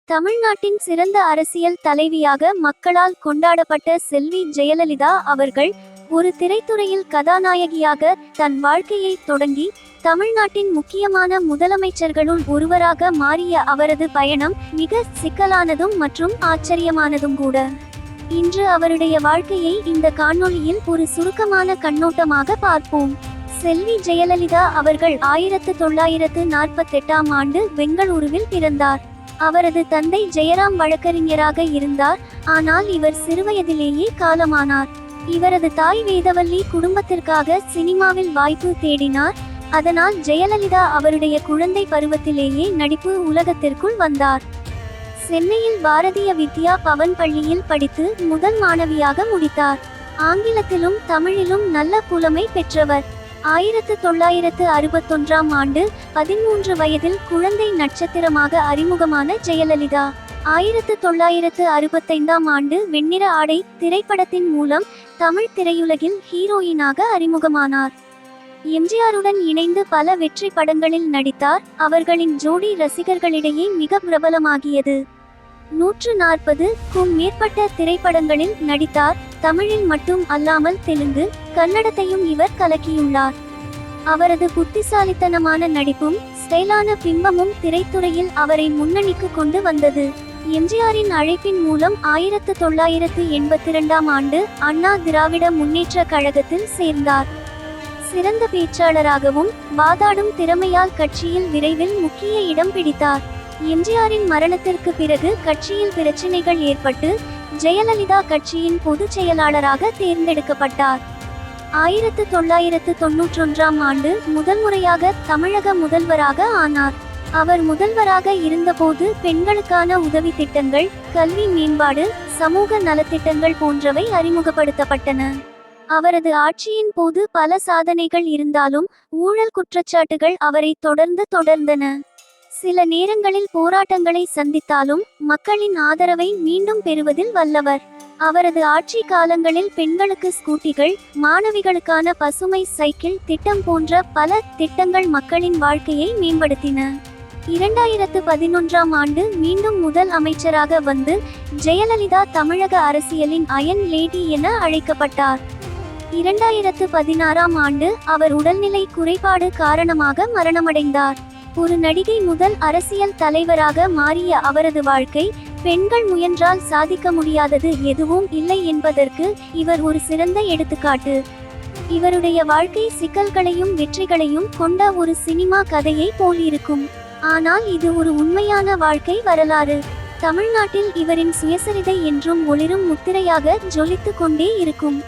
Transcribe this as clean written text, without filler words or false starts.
தமிழ்நாட்டின் சிறந்த அரசியல் தலைவியாக மக்களால் கொண்டாடப்பட்ட செல்வி ஜெயலலிதா அவர்கள் ஒரு திரைத்துறையில் கதாநாயகியாக தன் வாழ்க்கையை தொடங்கி தமிழ்நாட்டின் முக்கியமான முதலமைச்சர்களுள் ஒருவராக மாறிய அவரது பயணம் மிக சிக்கலானதும் மற்றும் ஆச்சரியமானதும் கூட. இன்று அவருடைய வாழ்க்கையை இந்த காணொளியில் ஒரு சுருக்கமான கண்ணோட்டமாக பார்ப்போம். செல்வி ஜெயலலிதா அவர்கள் 1948ஆம் ஆண்டு பெங்களூருவில் பிறந்தார். அவரது தந்தை ஜெயராம் வழக்கறிஞராக இருந்தார். ஆனால் இவர் சிறுவயதிலேயே காலமானார். இவரது தாய் வேதவல்லி குடும்பத்திற்காக சினிமாவில் வாய்ப்பு தேடினார். அதனால் ஜெயலலிதா அவருடைய குழந்தை பருவத்திலேயே நடிப்பு உலகத்திற்குள் வந்தார். சென்னையில் பாரதிய வித்யா பவன் பள்ளியில் படித்து முதல் மாணவியாக முடித்தார். ஆங்கிலத்திலும் தமிழிலும் நல்ல புலமை பெற்றவர். 1961ஆம் ஆண்டு 13 வயதில் குழந்தை நட்சத்திரமாக அறிமுகமான ஜெயலலிதா 1965ஆம் ஆண்டு வெண்ணிற ஆடை திரைப்படத்தின் மூலம் தமிழ் திரையுலகில் ஹீரோயினாக அறிமுகமானார். எம்ஜிஆருடன் இணைந்து பல வெற்றி படங்களில் நடித்தார். அவர்களின் ஜோடி ரசிகர்களிடையே மிக பிரபலமாகியது. 140க்கும் மேற்பட்ட திரைப்படங்களில் நடித்தார். தமிழில் மட்டும் அல்லாமல் தெலுங்கு, கன்னடத்தையும் இவர் கலக்கியுள்ளார். அவரது புத்திசாலித்தனமான நடிப்பும் ஸ்டைலான பிம்பமும் திரைத்துறையில் அவரை முன்னணிக்கு கொண்டு வந்தது. எம்ஜிஆரின் அழைப்பின் மூலம் 1982ஆம் ஆண்டு அண்ணா திராவிட முன்னேற்ற கழகத்தில் சேர்ந்தார். சிறந்த பேச்சாளராகவும் வாதாடும் திறமையால் கட்சியில் விரைவில் முக்கிய இடம் பிடித்தார். எம்ஜிஆரின் மரணத்திற்கு பிறகு கட்சியில் பிரச்சினைகள் ஏற்பட்டு ஜெயலலிதா கட்சியின் பொதுச் செயலாளராக தேர்ந்தெடுக்கப்பட்டார். 1991ஆம் ஆண்டு முதன்முறையாக தமிழக முதல்வராக ஆனார். அவர் முதல்வராக இருந்தபோது பெண்களுக்கான உதவி திட்டங்கள், கல்வி மேம்பாடு, சமூக நலத்திட்டங்கள் போன்றவை அறிமுகப்படுத்தப்பட்டன. அவரது ஆட்சியின் போது பல சாதனைகள் இருந்தாலும் ஊழல் குற்றச்சாட்டுகள் அவரை தொடர்ந்தன. சில நேரங்களில் போராட்டங்களை சந்தித்தாலும் மக்களின் ஆதரவை மீண்டும் பெறுவதில் வல்லவர். அவரது ஆட்சி காலங்களில் பெண்களுக்கு ஸ்கூட்டிகள், மாணவிகளுக்கான பசுமை சைக்கிள் திட்டம் போன்ற பல திட்டங்கள் மக்களின் வாழ்க்கையை மேம்படுத்தின. 2011ஆம் ஆண்டு மீண்டும் முதல் அமைச்சராக வந்து ஜெயலலிதா தமிழக அரசியலின் அயன் லேடி என அழைக்கப்பட்டார். 2016ஆம் ஆண்டு அவர் உடல்நிலை குறைபாடு காரணமாக மரணமடைந்தார். ஒரு நடிகை முதல் அரசியல் தலைவராக மாறிய அவரது வாழ்க்கை, பெண்கள் முயன்றால் சாதிக்க முடியாதது எதுவும் இல்லை என்பதற்கு இவர் ஒரு சிறந்த எடுத்துக்காட்டு. இவருடைய வாழ்க்கை சிக்கல்களையும் வெற்றிகளையும் கொண்ட ஒரு சினிமா கதையை போல் இருக்கும். ஆனால் இது ஒரு உண்மையான வாழ்க்கை வரலாறு. தமிழ்நாட்டில் இவரின் சுயசரிதை என்றும் ஒளிரும் முத்திரையாக ஜொலித்து கொண்டே இருக்கும்.